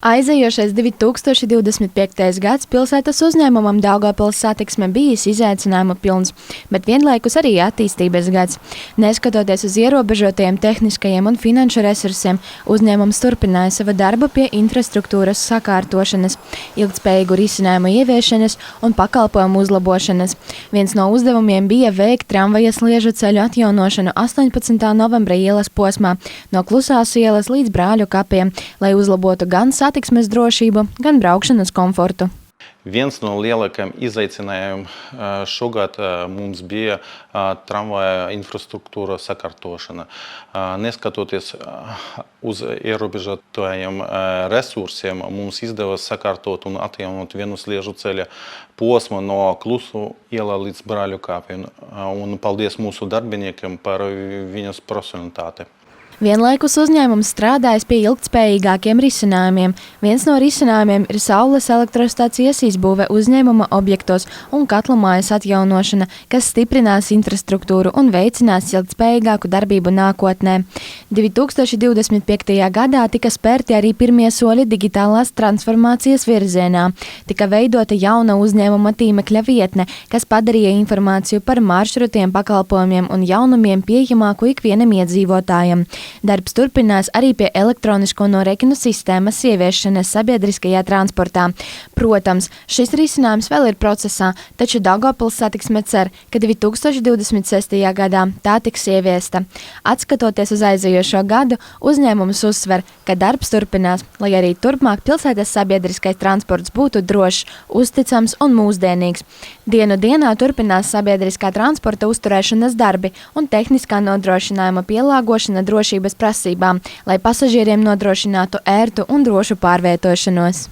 Aizejošais 2025. gads pilsētas uzņēmumam Daugavpils satiksme bijis izaicinājuma pilns, bet vienlaikus arī attīstības gads. Neskatoties uz ierobežotajiem tehniskajiem un finanšu resursiem, uzņēmums turpināja savu darbu pie infrastruktūras sakārtošanas, ilgtspējīgu risinājumu ieviešanas un pakalpojumu uzlabošanas. Viens no uzdevumiem bija veikt tramvaja sliežu ceļu atjaunošanu 18. novembra ielas posmā no Klusās ielas līdz Brāļu kapiem, lai uzlabotu gan satiksmes drošību, gan braukšanas komfortu. Viens no lielākajiem izaicinājumiem šogad mums bija tramvaja infrastruktūra sakārtošana. Neskatoties uz ierobežotajiem resursiem, mums izdevās sakārtot un atjaunot vienu sliežu ceļa posmu no Klusu iela līdz Brāļu kapiem. Un paldies mūsu darbiniekiem par viņas profesionalitāti. Vienlaikus uzņēmums strādājas pie ilgtspējīgākiem risinājumiem. Viens no risinājumiem ir saules elektrostacijas izbūve uzņēmuma objektos un katlamājas atjaunošana, kas stiprinās infrastruktūru un veicinās ilgtspējīgāku darbību nākotnē. 2025. gadā tika spērti arī pirmie soļi digitālās transformācijas virzienā. Tika veidota jauna uzņēmuma tīmekļa vietne, kas padarīja informāciju par maršrutiem, pakalpojumiem un jaunumiem pieejamāku ikvienam iedzīvotājam. Darbs turpinās arī pie elektronisko norēķinu sistēmas ieviešanas sabiedriskajā transportā. Protams, šis risinājums vēl ir procesā, taču Daugavpils satiksme cer, ka 2026. gadā tā tiks ieviesta. Atskatoties uz aizejošo gadu, uzņēmums uzsver, ka darbs turpinās, lai arī turpmāk pilsētas sabiedriskais transports būtu drošs, uzticams un mūsdienīgs. Dienu dienā turpinās sabiedriskā transporta uzturēšanas darbi un tehniskā nodrošinājuma pielāgošana drošības prasībām, lai pasažieriem nodrošinātu ērtu un drošu pārvietošanos.